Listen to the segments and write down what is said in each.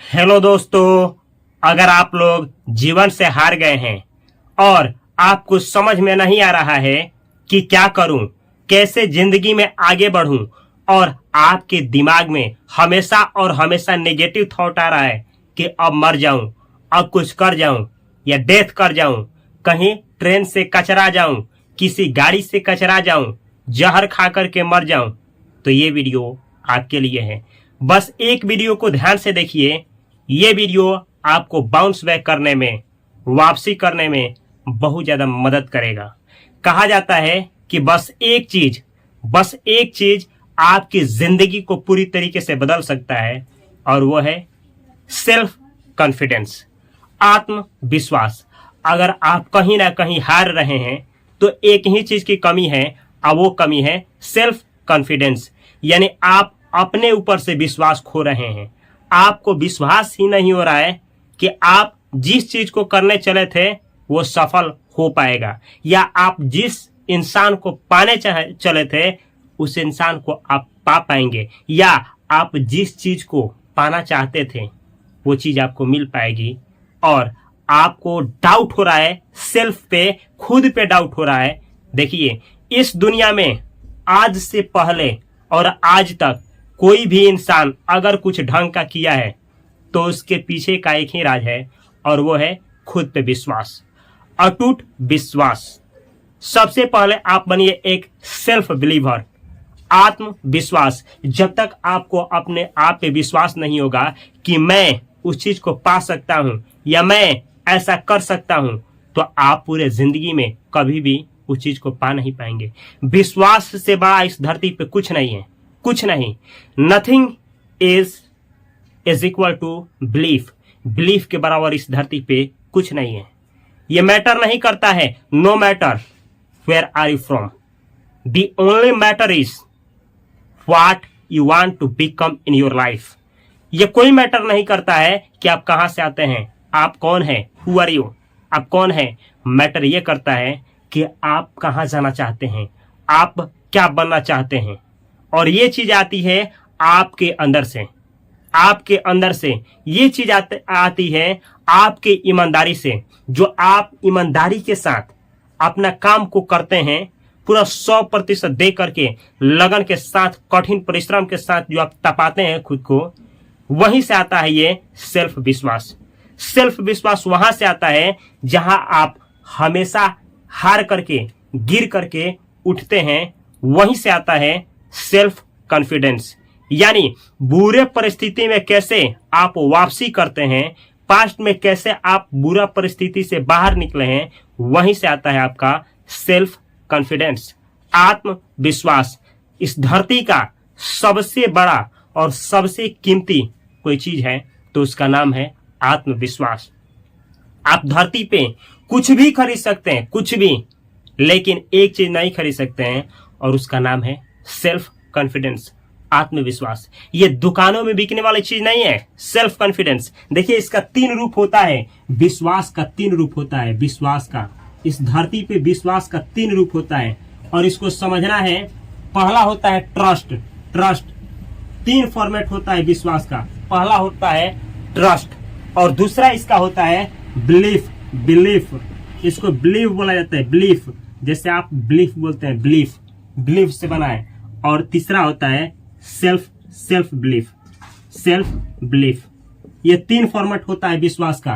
Hello दोस्तों, अगर आप लोग जीवन से हार गए हैं और आपको समझ में नहीं आ रहा है कि क्या करूं, कैसे जिंदगी में आगे बढ़ूं और आपके दिमाग में हमेशा और हमेशा नेगेटिव थॉट आ रहा है कि अब मर जाऊं, अब कुछ कर जाऊं या डेथ कर जाऊं, कहीं ट्रेन से कचरा जाऊं, किसी गाड़ी से कचरा जाऊं, जहर खा करके मर जाऊं, तो ये वीडियो आपके लिए है। बस एक वीडियो को ध्यान से देखिए। ये वीडियो आपको बाउंस बैक करने में, वापसी करने में बहुत ज्यादा मदद करेगा। कहा जाता है कि बस एक चीज आपकी जिंदगी को पूरी तरीके से बदल सकता है, और वो है सेल्फ कॉन्फिडेंस, आत्मविश्वास। अगर आप कहीं ना कहीं हार रहे हैं तो एक ही चीज की कमी है, और वो कमी है सेल्फ कॉन्फिडेंस। यानी आप अपने ऊपर से विश्वास खो रहे हैं। आपको विश्वास ही नहीं हो रहा है कि आप जिस चीज को करने चले थे वो सफल हो पाएगा, या आप जिस इंसान को पाने चले थे उस इंसान को आप पा पाएंगे, या आप जिस चीज को पाना चाहते थे वो चीज आपको मिल पाएगी। और आपको डाउट हो रहा है सेल्फ पे, खुद पे डाउट हो रहा है। देखिए, इस दुनिया में आज से पहले और आज तक कोई भी इंसान अगर कुछ ढंग का किया है तो उसके पीछे का एक ही राज है, और वो है खुद पे विश्वास, अटूट विश्वास। सबसे पहले आप बनिए एक सेल्फ बिलीवर, आत्मविश्वास। जब तक आपको अपने आप पे विश्वास नहीं होगा कि मैं उस चीज को पा सकता हूं या मैं ऐसा कर सकता हूं, तो आप पूरे जिंदगी में कभी भी उस चीज को पा नहीं पाएंगे। विश्वास से बड़ा इस धरती पे कुछ नहीं है, कुछ नहीं। Nothing is equal to belief. Belief के बराबर इस धरती पे कुछ नहीं है। ये मैटर नहीं करता है, no matter where are you from, the only matter is what you want to become in your life. ये कोई मैटर नहीं करता है कि आप कहां से आते हैं, आप कौन हैं, हु आर यू, आप कौन हैं। मैटर ये करता है कि आप कहां जाना चाहते हैं, आप क्या बनना चाहते हैं। और ये चीज आती है आपके अंदर से, आपके अंदर से ये चीज आती है आपके ईमानदारी से। जो आप ईमानदारी के साथ अपना काम को करते हैं, पूरा 100% दे करके, लगन के साथ, कठिन परिश्रम के साथ जो आप तपाते हैं खुद को, वहीं से आता है ये सेल्फ विश्वास। सेल्फ विश्वास वहां से आता है जहां आप हमेशा हार करके, गिर करके उठते हैं। वहीं से आता है सेल्फ कॉन्फिडेंस। यानी बुरे परिस्थिति में कैसे आप वापसी करते हैं, पास्ट में कैसे आप बुरा परिस्थिति से बाहर निकले हैं, वहीं से आता है आपका सेल्फ कॉन्फिडेंस, आत्मविश्वास। इस धरती का सबसे बड़ा और सबसे कीमती कोई चीज है तो उसका नाम है आत्मविश्वास। आप धरती पे कुछ भी खरीद सकते हैं, कुछ भी, लेकिन एक चीज नहीं खरीद सकते हैं, और उसका नाम है सेल्फ कॉन्फिडेंस, आत्मविश्वास। ये दुकानों में बिकने वाली चीज नहीं है सेल्फ कॉन्फिडेंस। देखिए, इसका 3 रूप होता है, विश्वास का 3 रूप होता है। विश्वास का, इस धरती पे विश्वास का 3 रूप होता है, और इसको समझना है। पहला होता है ट्रस्ट। ट्रस्ट 3 फॉर्मेट होता है विश्वास का। पहला होता है ट्रस्ट, और दूसरा इसका होता है बिलीफ। बिलीफ, इसको बिलीव बोला जाता है, बिलीफ। जैसे आप बिलीफ बोलते हैं, बिलीफ, बिलीफ से बना है। और तीसरा होता है सेल्फ बिलीफ, सेल्फ बिलीफ। ये 3 फॉर्मेट होता है विश्वास का।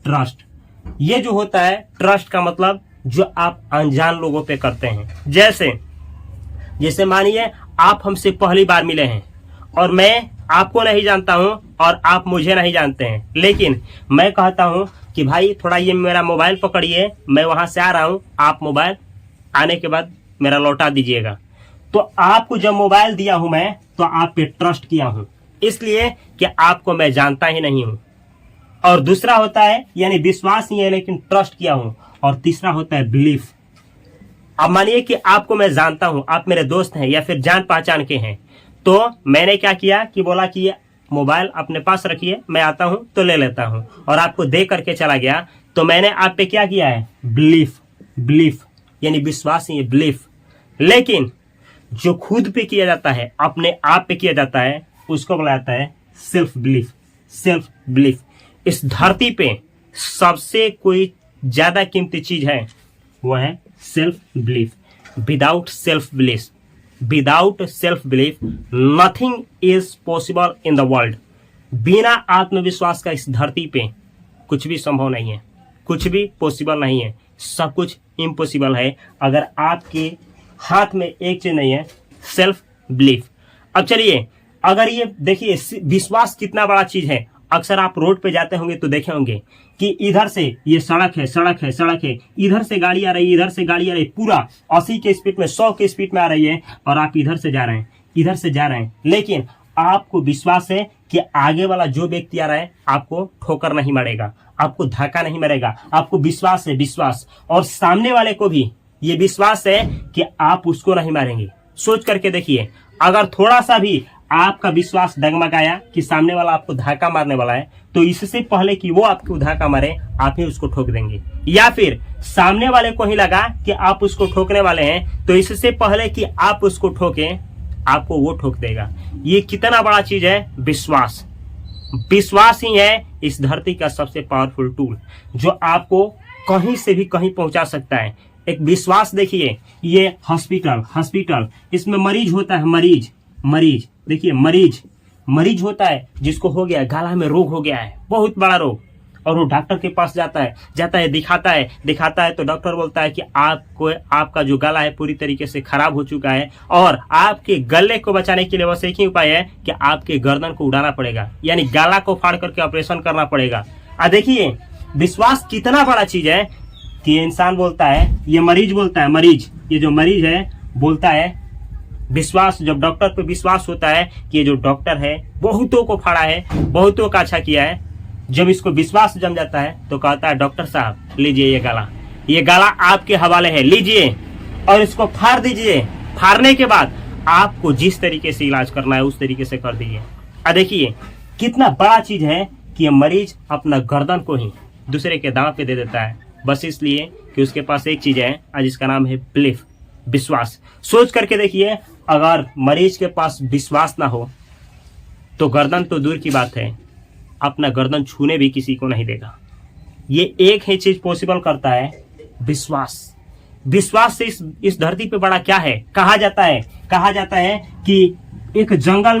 ट्रस्ट, ये जो होता है, ट्रस्ट का मतलब जो आप अनजान लोगों पे करते हैं। जैसे मानिए आप हमसे पहली बार मिले हैं, और मैं आपको नहीं जानता हूं और आप मुझे नहीं जानते हैं, लेकिन मैं कहता हूं कि भाई थोड़ा ये मेरा मोबाइल पकड़िए, मैं वहां से आ रहा हूं, आप मोबाइल आने के बाद मेरा लौटा दीजिएगा। तो आपको जब मोबाइल दिया हूं मैं, तो आप पे ट्रस्ट किया हूं, इसलिए कि आपको मैं जानता ही नहीं हूं। और दूसरा होता है, यानी विश्वास नहीं है लेकिन ट्रस्ट किया हूं। और तीसरा होता है बिलीफ। अब मानिए कि आपको मैं जानता हूं, आप मेरे दोस्त हैं या फिर जान पहचान के हैं, तो मैंने क्या किया कि बोला कि ये मोबाइल अपने पास रखिए, मैं आता हूं तो ले लेता हूं, और आपको दे करके चला गया। तो मैंने आप पे क्या किया है, बिलीफ। बिलीफ यानी विश्वास नहीं है, बिलीफ। लेकिन जो खुद पे किया जाता है, अपने आप पे किया जाता है, उसको बोला जाता है सेल्फ बिलीफ। Self belief. इस धरती पे सबसे कोई ज्यादा कीमती चीज है वो है self belief. Without self belief nothing is possible in the world. बिना आत्मविश्वास का इस धरती पे कुछ भी संभव नहीं है, कुछ भी पॉसिबल नहीं है, सब कुछ इम्पॉसिबल है अगर आपके हाथ में एक चीज नहीं है, सेल्फ बिलीफ। अब चलिए, अगर ये देखिए विश्वास कितना बड़ा चीज है। अक्सर आप रोड पे जाते होंगे तो देखे होंगे कि इधर से ये सड़क है, इधर से गाड़ी आ रही है, इधर से गाड़ी आ रही है, पूरा 80 के स्पीड में, 100 के स्पीड में आ रही है और आप इधर से जा रहे हैं, लेकिन आपको विश्वास है कि आगे वाला जो व्यक्ति आ रहा है आपको ठोकर नहीं मारेगा, आपको धक्का नहीं मारेगा, आपको विश्वास है। और सामने वाले को भी ये विश्वास है कि आप उसको नहीं मारेंगे। सोच करके देखिए, अगर थोड़ा सा भी आपका विश्वास डगमगाया कि सामने वाला आपको धक्का मारने वाला है, तो इससे पहले कि वो आपको धक्का मारे आप ही उसको ठोक देंगे। या फिर सामने वाले को ही लगा कि आप उसको ठोकने वाले हैं, तो इससे पहले कि आप उसको ठोकें आपको वो ठोक देगा। ये कितना बड़ा चीज है, विश्वास ही है इस धरती का सबसे पावरफुल टूल जो आपको कहीं से भी कहीं पहुंचा सकता है। एक विश्वास देखिए, ये हॉस्पिटल, इसमें मरीज होता है, मरीज देखिए, मरीज होता है जिसको हो गया गला में रोग हो गया है, बहुत बड़ा रोग, और वो डॉक्टर के पास जाता है, दिखाता है तो डॉक्टर बोलता है कि आपका जो गला है पूरी तरीके से खराब हो चुका है और आपके गले को बचाने के लिए बस एक ही उपाय है कि आपके गर्दन को उड़ाना पड़ेगा, यानी गला को फाड़ करके ऑपरेशन करना पड़ेगा। देखिए विश्वास कितना बड़ा चीज है कि इंसान बोलता है, ये जो मरीज है बोलता है, विश्वास, जब डॉक्टर पे विश्वास होता है कि ये जो डॉक्टर है बहुतों को फाड़ा है, बहुतों का अच्छा किया है, जब इसको विश्वास जम जाता है तो कहता है डॉक्टर साहब लीजिए ये गला आपके हवाले है, लीजिए और इसको फाड़ दीजिए। फाड़ने के बाद आपको जिस तरीके से इलाज करना है उस तरीके से कर दीजिए। देखिए कितना बड़ा चीज है कि ये मरीज अपना गर्दन को ही दूसरे के दांव पे दे देता है, बस इसलिए कि उसके पास एक चीज है जिसका नाम है बिलीफ, विश्वास। सोच करके देखिए, अगर मरीज के पास विश्वास ना हो तो गर्दन तो दूर की बात है, अपना गर्दन छूने भी किसी को नहीं देगा। ये एक ही चीज पॉसिबल करता है, विश्वास से इस धरती पे बड़ा क्या है। कहा जाता है कि एक जंगल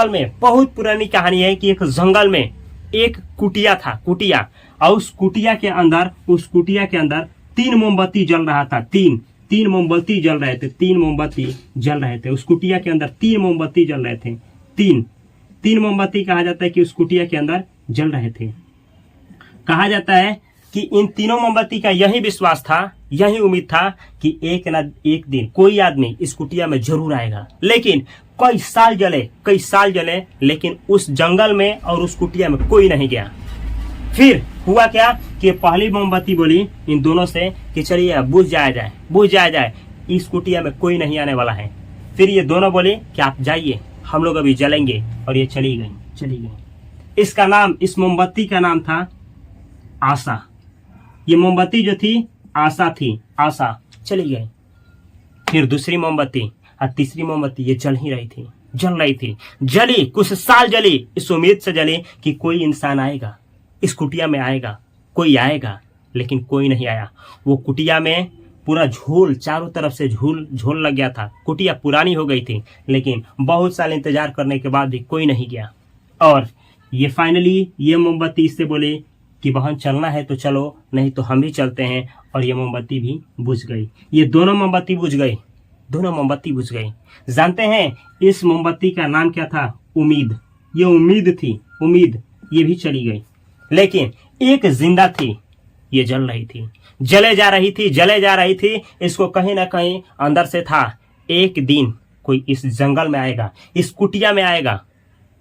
में बहुत पुरानी कहानी है कि एक जंगल में एक कुटिया था, और उस कुटिया के अंदर 3 मोमबत्ती जल रहा था। तीन मोमबत्ती जल रहे थे। उस कुटिया के अंदर 3 मोमबत्ती जल रहे थे। तीन मोमबत्ती कहा जाता है कि उस कुटिया के अंदर जल रहे थे। कहा जाता है कि इन तीनों मोमबत्ती का यही विश्वास था, यही उम्मीद था कि एक न एक दिन कोई आदमी इस कुटिया में जरूर आएगा। लेकिन कई साल जले, लेकिन उस जंगल में और उस कुटिया में कोई नहीं गया। फिर हुआ क्या कि पहली मोमबत्ती बोली इन दोनों से कि चलिए बुझ जाया जाए, इस कुटिया में कोई नहीं आने वाला है। फिर ये दोनों बोले कि आप जाइए, हम लोग अभी जलेंगे, और ये चली गई। इस मोमबत्ती का नाम था आशा। ये मोमबत्ती जो थी आशा चली गई। फिर दूसरी मोमबत्ती और तीसरी मोमबत्ती ये जल रही थी। जली, कुछ साल जली, इस उम्मीद से जली कि कोई इंसान आएगा, इस कुटिया में आएगा, कोई आएगा, लेकिन कोई नहीं आया। वो कुटिया में पूरा झोल, चारों तरफ से झोल लग गया था। कुटिया पुरानी हो गई थी, लेकिन बहुत साल इंतजार करने के बाद भी कोई नहीं गया। और ये फाइनली ये मोमबत्ती इससे बोले कि बहन चलना है तो चलो, नहीं तो हम ही चलते हैं। और ये मोमबत्ती भी बुझ गई। ये दोनों मोमबत्ती बुझ गई। जानते हैं इस मोमबत्ती का नाम क्या था? उम्मीद। ये उम्मीद थी, ये भी चली गई। लेकिन एक जिंदा थी, ये जल रही थी, जले जा रही थी। इसको कहीं ना कहीं अंदर से था, एक दिन कोई इस जंगल में आएगा, इस कुटिया में आएगा,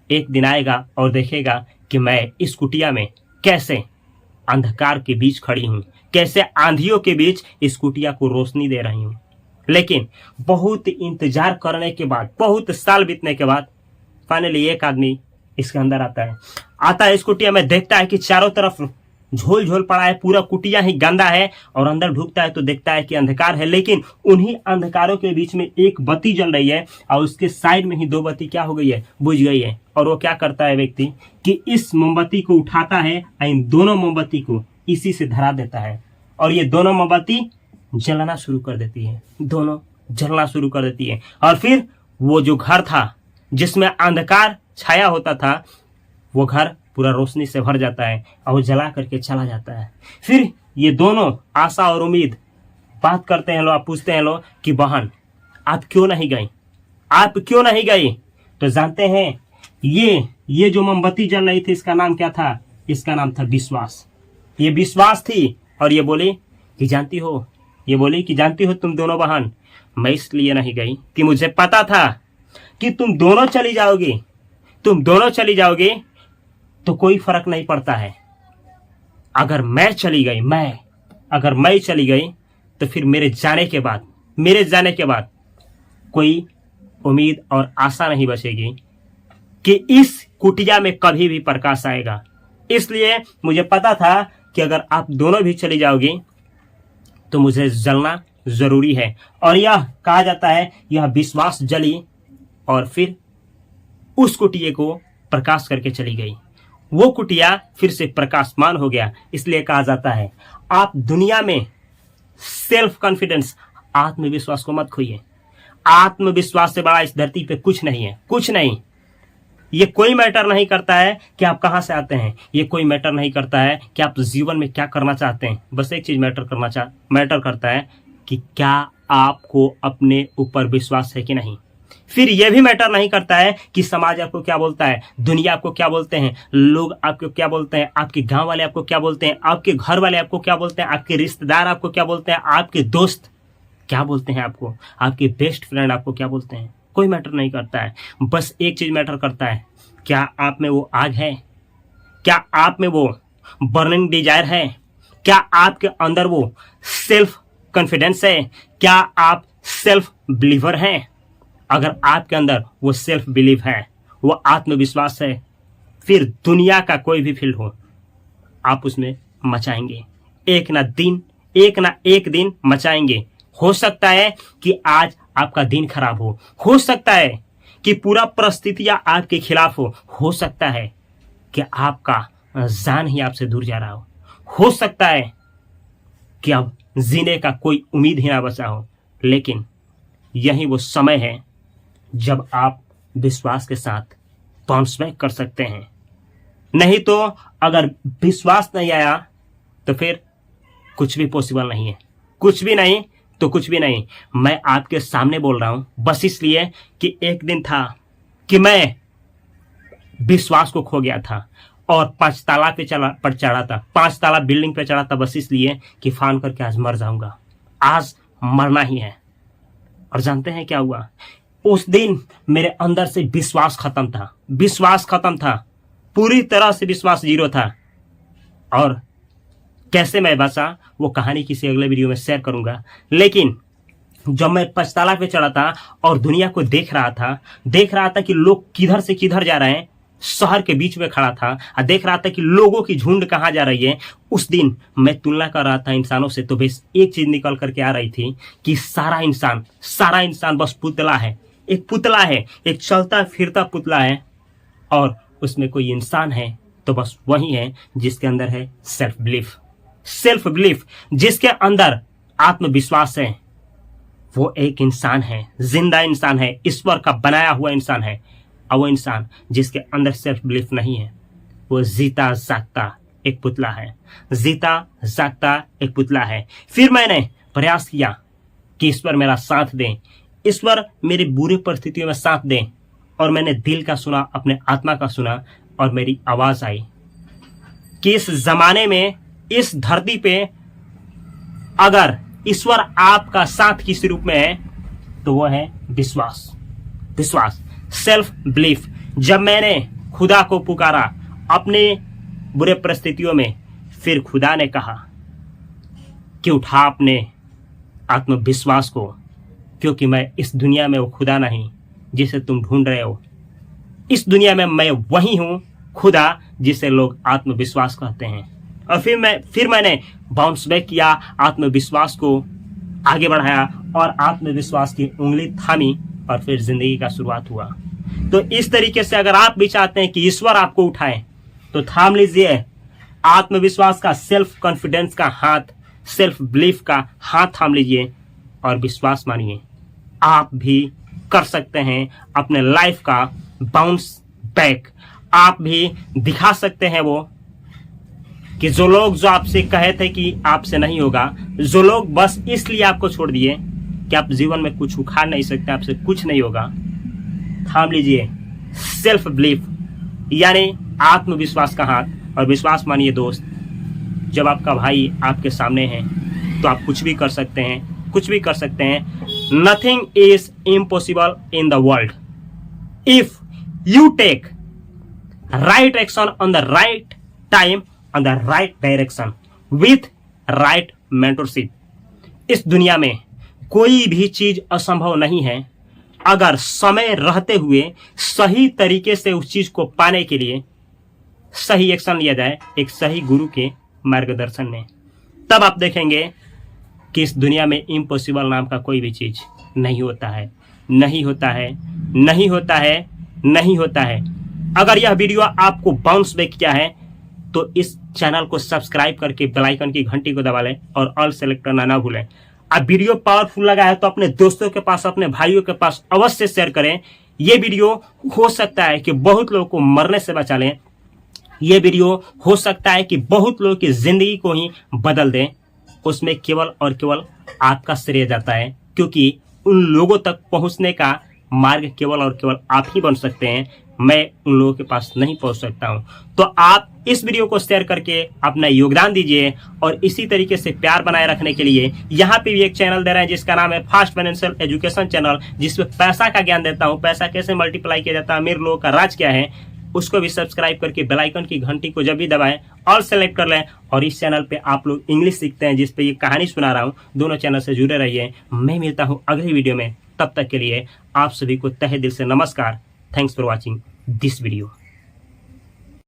एक दिन आएगा और देखेगा कि मैं इस कुटिया में कैसे अंधकार के बीच खड़ी हूं, कैसे आंधियों के बीच इस कुटिया को रोशनी दे रही हूं। लेकिन बहुत इंतजार करने के बाद, बहुत साल बीतने के बाद फाइनली एक आदमी इसके अंदर आता है इस कुटिया में, देखता है कि चारों तरफ झोल झोल पड़ा है, पूरा कुटिया ही गंदा है, और अंदर ढुकता है तो देखता है कि अंधकार है। लेकिन उन्हीं अंधकारों के बीच में एक बत्ती जल रही है, और उसके साइड में ही दो बत्ती क्या हो गई है, बुझ गई है। और वो क्या करता है व्यक्ति कि इस मोमबत्ती को उठाता है और इन दोनों मोमबत्ती को इसी से धरा देता है, और ये दोनों मोमबत्ती जलना शुरू कर देती है, दोनों जलना शुरू कर देती है। और फिर वो जो घर था जिसमें अंधकार छाया होता था, वो घर पूरा रोशनी से भर जाता है, और वो जला करके चला जाता है। फिर ये दोनों आशा और उम्मीद बात करते हैं लोग, पूछते हैं लोग कि बहन आप क्यों नहीं गई, आप क्यों नहीं गई। तो जानते हैं ये जो मोमबत्ती जल रही थी, इसका नाम क्या था, इसका नाम था विश्वास। ये विश्वास थी। और ये बोली कि जानती हो तुम दोनों बहन, मैं इसलिए नहीं गई कि मुझे पता था कि तुम दोनों चली जाओगी तो कोई फर्क नहीं पड़ता है। अगर मैं चली गई तो फिर मेरे जाने के बाद कोई उम्मीद और आशा नहीं बचेगी कि इस कुटिया में कभी भी प्रकाश आएगा। इसलिए मुझे पता था कि अगर आप दोनों भी चली जाओगी तो मुझे जलना जरूरी है। और यह कहा जाता है, यह विश्वास जली और फिर उस कुटिया को प्रकाश करके चली गई। वो कुटिया फिर से प्रकाशमान हो गया। इसलिए कहा जाता है, आप दुनिया में सेल्फ कॉन्फिडेंस, आत्मविश्वास को मत खोइए। आत्मविश्वास से बड़ा इस धरती पे कुछ नहीं है, कुछ नहीं। ये कोई मैटर नहीं करता है कि आप कहां से आते हैं, ये कोई मैटर नहीं करता है कि आप जीवन में क्या करना चाहते हैं। बस एक चीज मैटर करता है कि क्या आपको अपने ऊपर विश्वास है कि नहीं। फिर यह भी मैटर नहीं करता है कि समाज आपको क्या बोलता है, दुनिया आपको क्या बोलते हैं, लोग आपको क्या बोलते हैं, आपके गांव वाले आपको क्या बोलते हैं, आपके घर वाले आपको क्या बोलते हैं, आपके रिश्तेदार आपको क्या बोलते हैं, आपके दोस्त क्या बोलते हैं आपको, आपके बेस्ट फ्रेंड आपको क्या बोलते हैं। कोई मैटर नहीं करता है। बस एक चीज मैटर करता है, क्या आप में वो आग है, क्या आप में वो बर्निंग डिजायर है, क्या आपके अंदर वो सेल्फ कॉन्फिडेंस है, क्या आप सेल्फ बिलीवर हैं। अगर आपके अंदर वो सेल्फ बिलीव है, वो आत्मविश्वास है, फिर दुनिया का कोई भी फील्ड हो, आप उसमें मचाएंगे। एक ना एक दिन मचाएंगे। हो सकता है कि आज आपका दिन खराब हो सकता है कि पूरा परिस्थितियां आपके खिलाफ हो सकता है कि आपका जान ही आपसे दूर जा रहा हो सकता है कि अब जीने का कोई उम्मीद ही ना बचा हो। लेकिन यही वो समय है जब आप विश्वास के साथ बाउंस बैक कर सकते हैं। नहीं तो अगर विश्वास नहीं आया तो फिर कुछ भी पॉसिबल नहीं है, कुछ भी नहीं तो कुछ भी नहीं। मैं आपके सामने बोल रहा हूं बस इसलिए कि एक दिन था कि मैं विश्वास को खो गया था और 5 ताला पे चढ़ा था, 5 ताला बिल्डिंग पे चढ़ा था, बस इसलिए कि फान करके आज मर जाऊंगा, आज मरना ही है। और जानते हैं क्या हुआ? उस दिन मेरे अंदर से विश्वास खत्म था, पूरी तरह से विश्वास जीरो था। और कैसे मैं बचा वो कहानी किसी अगले वीडियो में शेयर करूंगा। लेकिन जब मैं 5 ताला पे चढ़ा था और दुनिया को देख रहा था कि लोग किधर से किधर जा रहे हैं, शहर के बीच में खड़ा था और देख रहा था कि लोगों की झुंड कहाँ जा रही है। उस दिन मैं तुलना कर रहा था इंसानों से, तो बस एक चीज निकल करके आ रही थी कि सारा इंसान बस पुतला है, एक पुतला है, एक चलता फिरता पुतला है। और उसमें कोई इंसान है तो बस वही है जिसके अंदर है सेल्फ बिलीफ, जिसके अंदर आत्मविश्वास है। वो एक इंसान है, जिंदा इंसान है, ईश्वर का बनाया हुआ इंसान है। और वो इंसान जिसके अंदर सेल्फ बिलीफ नहीं है, वो जीता जागता एक पुतला है। फिर मैंने प्रयास किया कि ईश्वर मेरा साथ दें, ईश्वर मेरी बुरी परिस्थितियों में साथ दें। और मैंने दिल का सुना, अपने आत्मा का सुना, और मेरी आवाज आई कि इस जमाने में, इस धरती पे अगर ईश्वर आपका साथ किस रूप में है तो वो है विश्वास, सेल्फ बिलीफ। जब मैंने खुदा को पुकारा अपने बुरे परिस्थितियों में, फिर खुदा ने कहा कि उठा अपने आत्मविश्वास को, क्योंकि मैं इस दुनिया में वो खुदा नहीं जिसे तुम ढूंढ रहे हो। इस दुनिया में मैं वही हूं खुदा जिसे लोग आत्मविश्वास कहते हैं। और फिर मैंने बाउंस बैक किया, आत्मविश्वास को आगे बढ़ाया और आत्मविश्वास की उंगली थामी और फिर जिंदगी का शुरुआत हुआ। तो इस तरीके से अगर आप भी चाहते हैं कि ईश्वर आपको उठाए तो थाम लीजिए आत्मविश्वास का, सेल्फ कॉन्फिडेंस का हाथ, सेल्फ बिलीफ का हाथ थाम लीजिए और विश्वास मानिए आप भी कर सकते हैं अपने लाइफ का बाउंस बैक। आप भी दिखा सकते हैं वो कि जो लोग जो आपसे कहे थे कि आपसे नहीं होगा, जो लोग बस इसलिए आपको छोड़ दिए कि आप जीवन में कुछ उखाड़ नहीं सकते, आपसे कुछ नहीं होगा, थाम लीजिए सेल्फ बिलीफ यानी आत्मविश्वास का हाथ और विश्वास मानिए दोस्त, जब आपका भाई आपके सामने है तो आप कुछ भी कर सकते हैं, कुछ भी कर सकते हैं। Nothing is impossible in the world if you take right action on the right time on the right direction with right mentorship. इस दुनिया में कोई भी चीज असंभव नहीं है अगर समय रहते हुए सही तरीके से उस चीज को पाने के लिए सही एक्शन लिया जाए, एक सही गुरु के मार्गदर्शन में। तब आप देखेंगे कि इस दुनिया में इम्पॉसिबल नाम का कोई भी चीज नहीं होता है, नहीं होता है, नहीं होता है, नहीं होता है। अगर यह वीडियो आपको बाउंस बैक किया है तो इस चैनल को सब्सक्राइब करके बेल आइकन की घंटी को दबा लें और ऑल सेलेक्ट करना ना भूलें। अब वीडियो पावरफुल लगा है तो अपने दोस्तों के पास, अपने भाइयों के पास अवश्य शेयर करें। ये वीडियो हो सकता है कि बहुत लोगों को मरने से बचा लें, ये वीडियो हो सकता है कि बहुत लोगों की जिंदगी को ही बदल दें। उसमें केवल और केवल आपका श्रेय जाता है, क्योंकि उन लोगों तक पहुंचने का मार्ग केवल और केवल आप ही बन सकते हैं। मैं उन लोगों के पास नहीं पहुंच सकता हूं। तो आप इस वीडियो को शेयर करके अपना योगदान दीजिए और इसी तरीके से प्यार बनाए रखने के लिए यहाँ पे भी एक चैनल दे रहे हैं जिसका नाम है फास्ट फाइनेंशियल एजुकेशन चैनल, जिसमें पैसा का ज्ञान देता हूँ, पैसा कैसे मल्टीप्लाई किया जाता है, अमीर लोगों का राज क्या है, उसको भी सब्सक्राइब करके बेल आइकन की घंटी को जब भी दबाएं ऑल सेलेक्ट कर लें। और इस चैनल पे आप लोग इंग्लिश सीखते हैं, जिस पे ये कहानी सुना रहा हूँ। दोनों चैनल से जुड़े रहिए। मैं मिलता हूँ अगली वीडियो में, तब तक के लिए आप सभी को तहे दिल से नमस्कार। Thanks for watching this video.